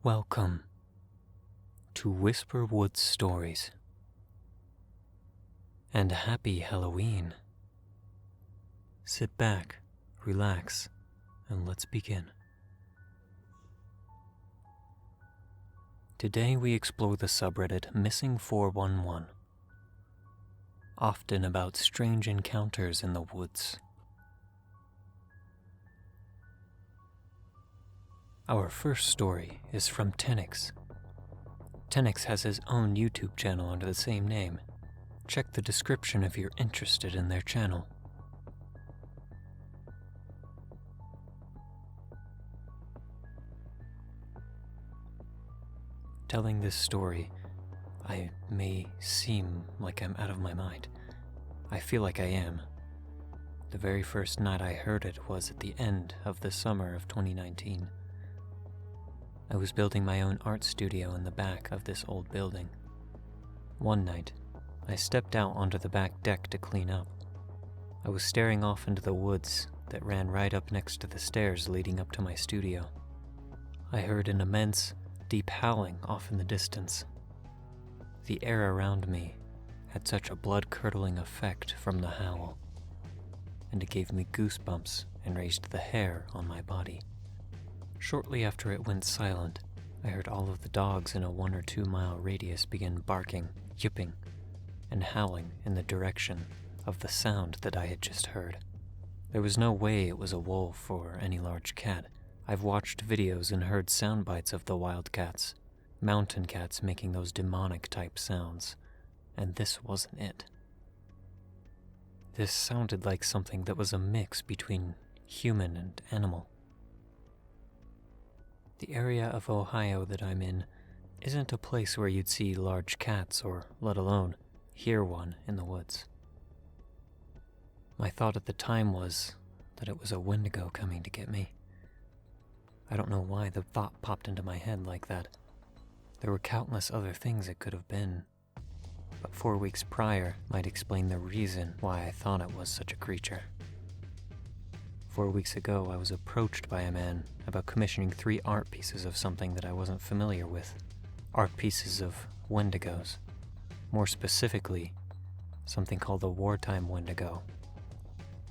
Welcome to Whisper Woods Stories, and happy Halloween. Sit back, relax, and let's begin. Today we explore the subreddit missing411, often about strange encounters in the woods. Our first story is from Tenix. Tenix has his own YouTube channel under the same name. Check the description if you're interested in their channel. Telling this story, I may seem like I'm out of my mind. I feel like I am. The very first night I heard it was at the end of the summer of 2019. I was building my own art studio in the back of this old building. One night, I stepped out onto the back deck to clean up. I was staring off into the woods that ran right up next to the stairs leading up to my studio. I heard an immense, deep howling off in the distance. The air around me had such a blood-curdling effect from the howl, and it gave me goosebumps and raised the hair on my body. Shortly after it went silent, I heard all of the dogs in a 1 or 2 mile radius begin barking, yipping, and howling in the direction of the sound that I had just heard. There was no way it was a wolf or any large cat. I've watched videos and heard sound bites of the wild cats, mountain cats making those demonic type sounds, and this wasn't it. This sounded like something that was a mix between human and animal. The area of Ohio that I'm in isn't a place where you'd see large cats or, let alone, hear one in the woods. My thought at the time was that it was a Wendigo coming to get me. I don't know why the thought popped into my head like that. There were countless other things it could have been, but 4 weeks prior might explain the reason why I thought it was such a creature. 4 weeks ago, I was approached by a man about commissioning 3 art pieces of something that I wasn't familiar with. Art pieces of Wendigos. More specifically, something called the wartime Wendigo.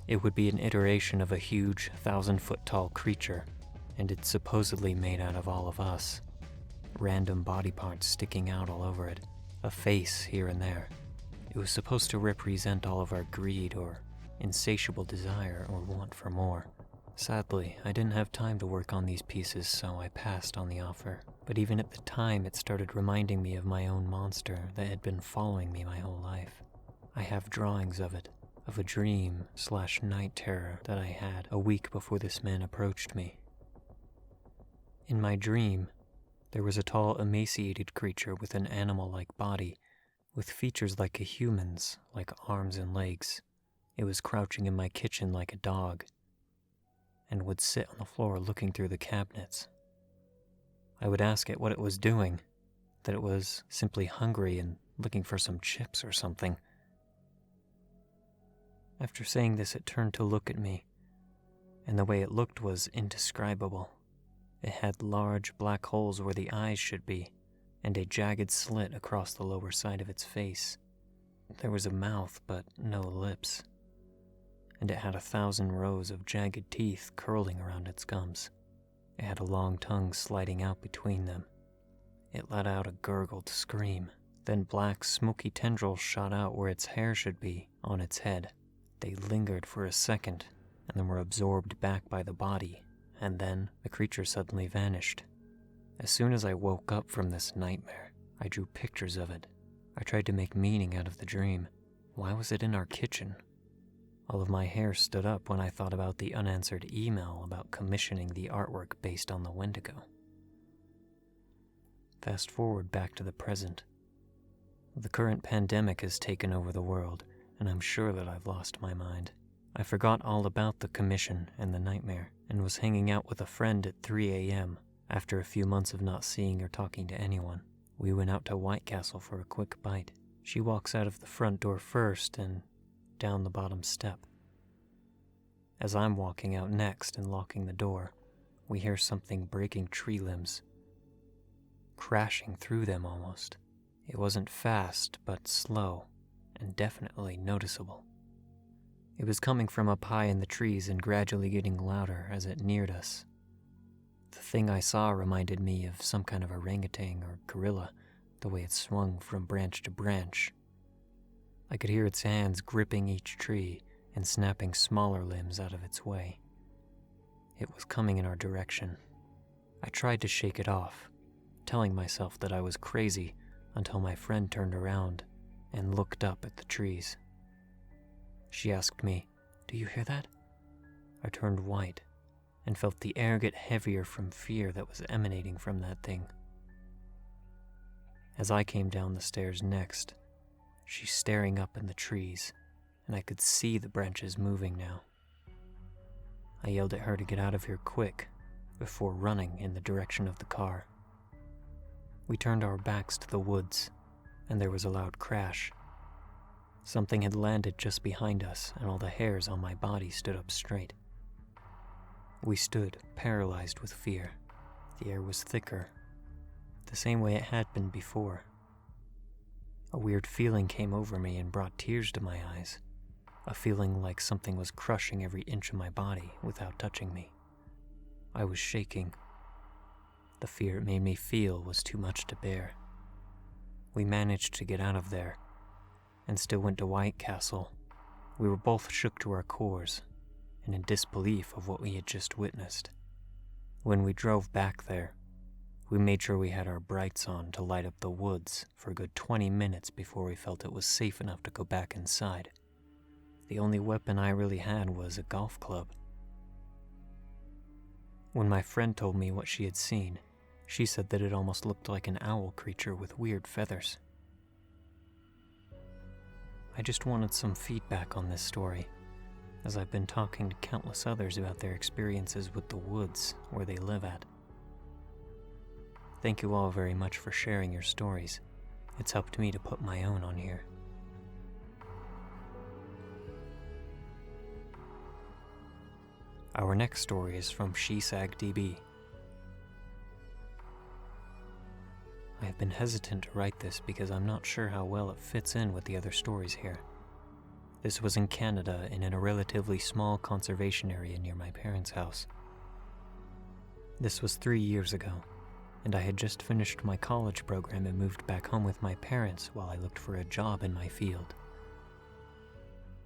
It would be an iteration of a huge 1,000-foot-tall creature, and it's supposedly made out of all of us. Random body parts sticking out all over it, a face here and there. It was supposed to represent all of our greed or insatiable desire or want for more. Sadly, I didn't have time to work on these pieces, so I passed on the offer. But even at the time, it started reminding me of my own monster that had been following me my whole life. I have drawings of it, of a dream/night terror that I had a week before this man approached me. In my dream, there was a tall, emaciated creature with an animal-like body, with features like a human's, like arms and legs. It was crouching in my kitchen like a dog, and would sit on the floor looking through the cabinets. I would ask it what it was doing, that it was simply hungry and looking for some chips or something. After saying this, it turned to look at me, and the way it looked was indescribable. It had large black holes where the eyes should be, and a jagged slit across the lower side of its face. There was a mouth, but no lips, and it had 1,000 rows of jagged teeth curling around its gums. It had a long tongue sliding out between them. It let out a gurgled scream. Then black, smoky tendrils shot out where its hair should be, on its head. They lingered for a second, and then were absorbed back by the body, and then the creature suddenly vanished. As soon as I woke up from this nightmare, I drew pictures of it. I tried to make meaning out of the dream. Why was it in our kitchen? All of my hair stood up when I thought about the unanswered email about commissioning the artwork based on the Wendigo. Fast forward back to the present. The current pandemic has taken over the world, and I'm sure that I've lost my mind. I forgot all about the commission and the nightmare, and was hanging out with a friend at 3 a.m. after a few months of not seeing or talking to anyone. We went out to White Castle for a quick bite. She walks out of the front door first and down the bottom step. As I'm walking out next and locking the door, we hear something breaking tree limbs. crashing through them almost. It wasn't fast, but slow, and definitely noticeable. It was coming from up high in the trees and gradually getting louder as it neared us. The thing I saw reminded me of some kind of orangutan or gorilla, the way it swung from branch to branch. I could hear its hands gripping each tree and snapping smaller limbs out of its way. It was coming in our direction. I tried to shake it off, telling myself that I was crazy until my friend turned around and looked up at the trees. She asked me, "Do you hear that?" I turned white and felt the air get heavier from fear that was emanating from that thing. As I came down the stairs next, she's staring up in the trees, and I could see the branches moving now. I yelled at her to get out of here quick before running in the direction of the car. We turned our backs to the woods, and there was a loud crash. Something had landed just behind us, and all the hairs on my body stood up straight. We stood, paralyzed with fear. The air was thicker, the same way it had been before. A weird feeling came over me and brought tears to my eyes, a feeling like something was crushing every inch of my body without touching me. I was shaking. The fear it made me feel was too much to bear. We managed to get out of there, and still went to White Castle. We were both shook to our cores, and in disbelief of what we had just witnessed. When we drove back there, we made sure we had our brights on to light up the woods for a good 20 minutes before we felt it was safe enough to go back inside. The only weapon I really had was a golf club. When my friend told me what she had seen, she said that it almost looked like an owl creature with weird feathers. I just wanted some feedback on this story, as I've been talking to countless others about their experiences with the woods where they live at. Thank you all very much for sharing your stories. It's helped me to put my own on here. Our next story is from ShisagDB. I have been hesitant to write this because I'm not sure how well it fits in with the other stories here. This was in Canada and in a relatively small conservation area near my parents' house. This was 3 years ago, and I had just finished my college program and moved back home with my parents while I looked for a job in my field.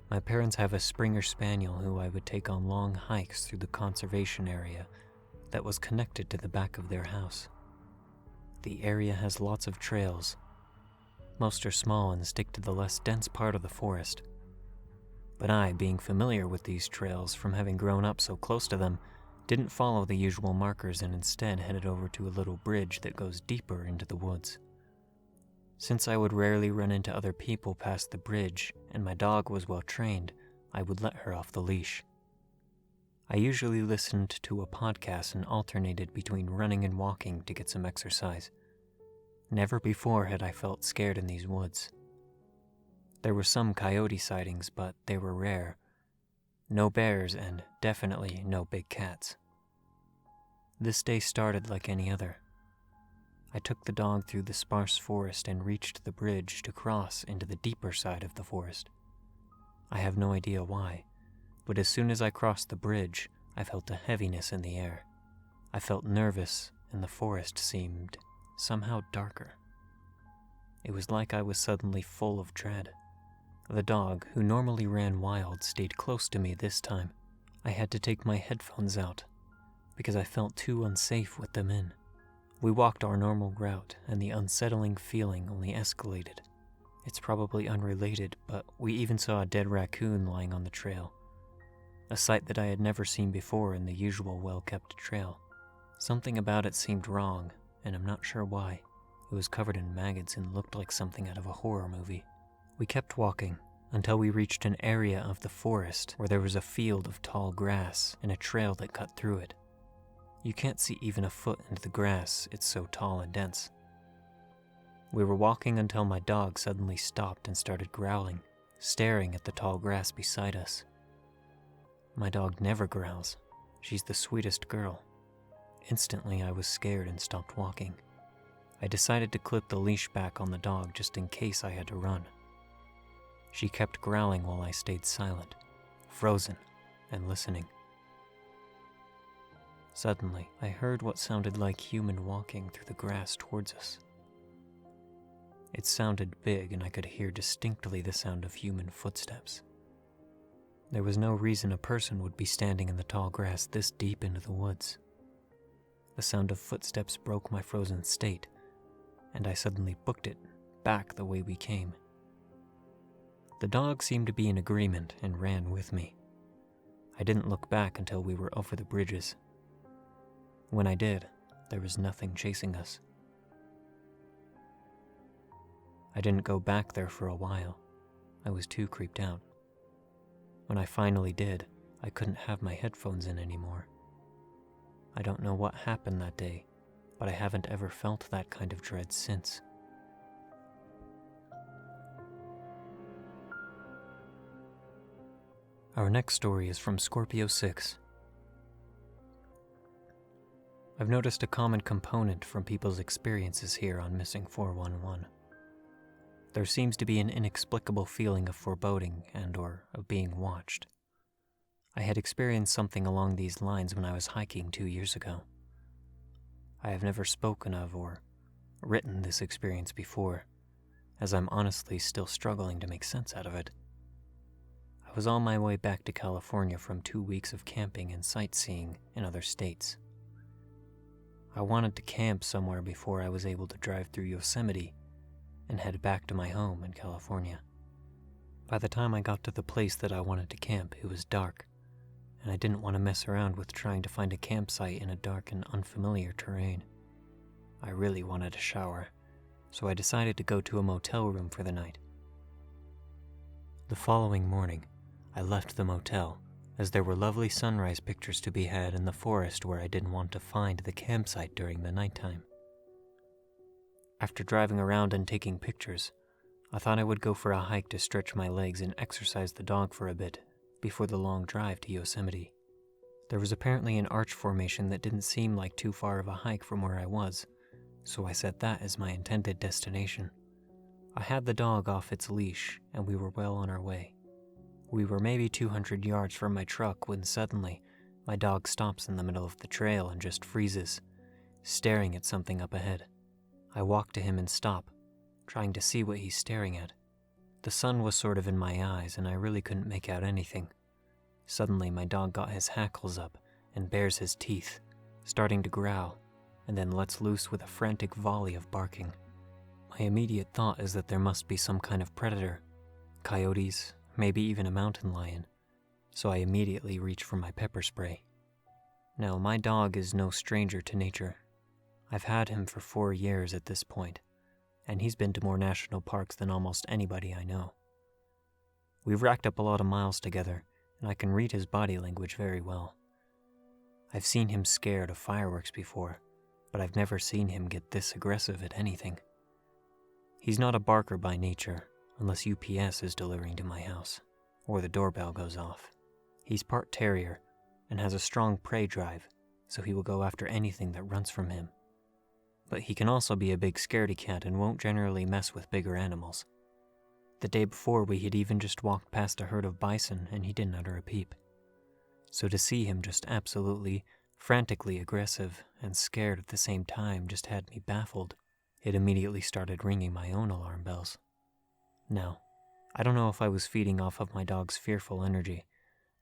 My parents have a Springer Spaniel who I would take on long hikes through the conservation area that was connected to the back of their house. The area has lots of trails. Most are small and stick to the less dense part of the forest. But I, being familiar with these trails from having grown up so close to them, didn't follow the usual markers and instead headed over to a little bridge that goes deeper into the woods. Since I would rarely run into other people past the bridge and my dog was well trained, I would let her off the leash. I usually listened to a podcast and alternated between running and walking to get some exercise. Never before had I felt scared in these woods. There were some coyote sightings, but they were rare. No bears and definitely no big cats. This day started like any other. I took the dog through the sparse forest and reached the bridge to cross into the deeper side of the forest. I have no idea why, but as soon as I crossed the bridge, I felt a heaviness in the air. I felt nervous, and the forest seemed somehow darker. It was like I was suddenly full of dread. The dog, who normally ran wild, stayed close to me this time. I had to take my headphones out because I felt too unsafe with them in. We walked our normal route, and the unsettling feeling only escalated. It's probably unrelated, but we even saw a dead raccoon lying on the trail, a sight that I had never seen before in the usual well-kept trail. Something about it seemed wrong, and I'm not sure why. It was covered in maggots and looked like something out of a horror movie. We kept walking until we reached an area of the forest where there was a field of tall grass and a trail that cut through it. You can't see even a foot into the grass, it's so tall and dense. We were walking until my dog suddenly stopped and started growling, staring at the tall grass beside us. My dog never growls. She's the sweetest girl. Instantly I was scared and stopped walking. I decided to clip the leash back on the dog just in case I had to run. She kept growling while I stayed silent, frozen, and listening. Suddenly, I heard what sounded like human walking through the grass towards us. It sounded big, and I could hear distinctly the sound of human footsteps. There was no reason a person would be standing in the tall grass this deep into the woods. The sound of footsteps broke my frozen state, and I suddenly booked it back the way we came. The dog seemed to be in agreement and ran with me. I didn't look back until we were over the bridges. When I did, there was nothing chasing us. I didn't go back there for a while. I was too creeped out. When I finally did, I couldn't have my headphones in anymore. I don't know what happened that day, but I haven't ever felt that kind of dread since. Our next story is from Scorpio 6. I've noticed a common component from people's experiences here on missing411. There seems to be an inexplicable feeling of foreboding and/or of being watched. I had experienced something along these lines when I was hiking 2 years ago. I have never spoken of or written this experience before, as I'm honestly still struggling to make sense out of it. I was on my way back to California from 2 weeks of camping and sightseeing in other states. I wanted to camp somewhere before I was able to drive through Yosemite and head back to my home in California. By the time I got to the place that I wanted to camp, it was dark, and I didn't want to mess around with trying to find a campsite in a dark and unfamiliar terrain. I really wanted a shower, so I decided to go to a motel room for the night. The following morning, I left the motel, as there were lovely sunrise pictures to be had in the forest where I didn't want to find the campsite during the nighttime. After driving around and taking pictures, I thought I would go for a hike to stretch my legs and exercise the dog for a bit before the long drive to Yosemite. There was apparently an arch formation that didn't seem like too far of a hike from where I was, so I set that as my intended destination. I had the dog off its leash, and we were well on our way. We were maybe 200 yards from my truck when suddenly my dog stops in the middle of the trail and just freezes, staring at something up ahead. I walk to him and stop, trying to see what he's staring at. The sun was sort of in my eyes, and I really couldn't make out anything. Suddenly, my dog got his hackles up and bares his teeth, starting to growl, and then lets loose with a frantic volley of barking. My immediate thought is that there must be some kind of predator, coyotes, maybe even a mountain lion, so I immediately reach for my pepper spray. Now, my dog is no stranger to nature. I've had him for 4 years at this point, and he's been to more national parks than almost anybody I know. We've racked up a lot of miles together, and I can read his body language very well. I've seen him scared of fireworks before, but I've never seen him get this aggressive at anything. He's not a barker by nature, unless UPS is delivering to my house, or the doorbell goes off. He's part terrier, and has a strong prey drive, so he will go after anything that runs from him. But he can also be a big scaredy cat and won't generally mess with bigger animals. The day before, we had even just walked past a herd of bison and he didn't utter a peep. So to see him just absolutely, frantically aggressive and scared at the same time just had me baffled. It immediately started ringing my own alarm bells. Now, I don't know if I was feeding off of my dog's fearful energy,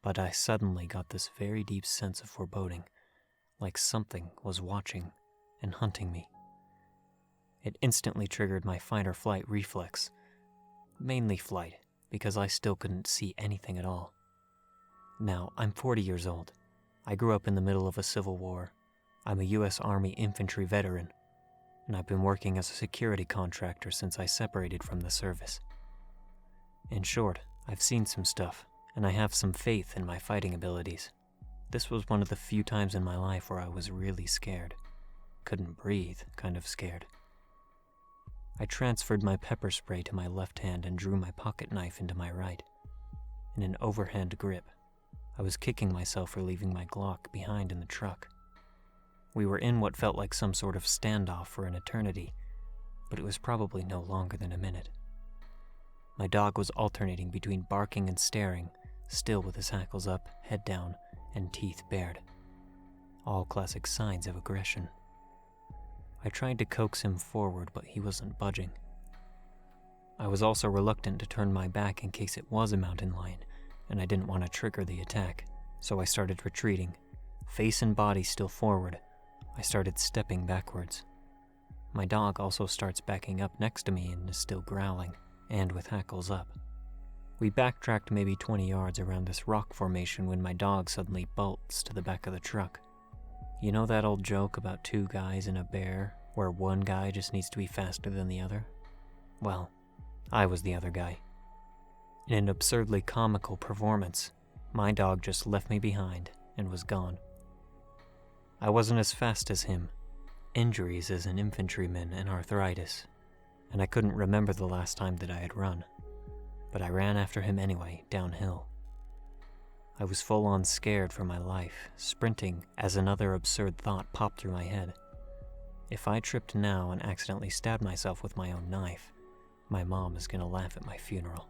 but I suddenly got this very deep sense of foreboding, like something was watching and hunting me. It instantly triggered my fight or flight reflex, mainly flight, because I still couldn't see anything at all. Now, I'm 40 years old. I grew up in the middle of a civil war. I'm a U.S. Army infantry veteran, and I've been working as a security contractor since I separated from the service. In short, I've seen some stuff, and I have some faith in my fighting abilities. This was one of the few times in my life where I was really scared. Couldn't breathe, kind of scared. I transferred my pepper spray to my left hand and drew my pocket knife into my right. In an overhand grip, I was kicking myself for leaving my Glock behind in the truck. We were in what felt like some sort of standoff for an eternity, but it was probably no longer than a minute. My dog was alternating between barking and staring, still with his hackles up, head down, and teeth bared. All classic signs of aggression. I tried to coax him forward, but he wasn't budging. I was also reluctant to turn my back in case it was a mountain lion, and I didn't want to trigger the attack, so I started retreating, face and body still forward. I started stepping backwards. My dog also starts backing up next to me and is still growling, and with hackles up. We backtracked maybe 20 yards around this rock formation when my dog suddenly bolts to the back of the truck. You know that old joke about two guys and a bear, where one guy just needs to be faster than the other? Well, I was the other guy. In an absurdly comical performance, my dog just left me behind and was gone. I wasn't as fast as him, injuries as an infantryman and arthritis, and I couldn't remember the last time that I had run, but I ran after him anyway, downhill. I was full-on scared for my life, sprinting as another absurd thought popped through my head. If I tripped now and accidentally stabbed myself with my own knife, my mom is gonna laugh at my funeral.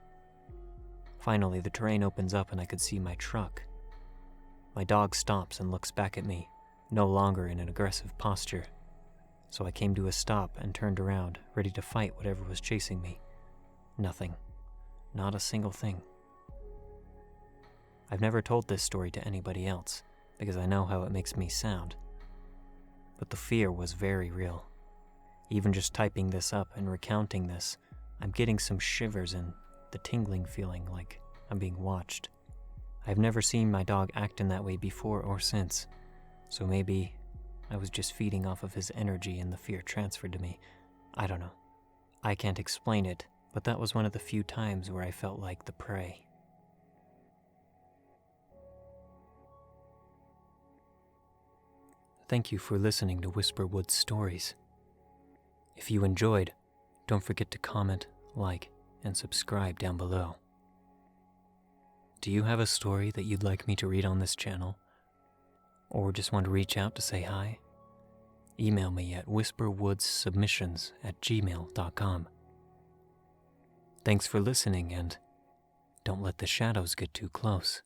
Finally, the terrain opens up and I could see my truck. My dog stops and looks back at me, no longer in an aggressive posture. So I came to a stop and turned around, ready to fight whatever was chasing me. Nothing. Not a single thing. I've never told this story to anybody else, because I know how it makes me sound. But the fear was very real. Even just typing this up and recounting this, I'm getting some shivers and the tingling feeling like I'm being watched. I've never seen my dog act in that way before or since, so maybe I was just feeding off of his energy and the fear transferred to me. I don't know. I can't explain it, but that was one of the few times where I felt like the prey. Thank you for listening to Whisperwood's stories. If you enjoyed, don't forget to comment, like, and subscribe down below. Do you have a story that you'd like me to read on this channel? Or just want to reach out to say hi? Email me at whisperwoodssubmissions@gmail.com. Thanks for listening, and don't let the shadows get too close.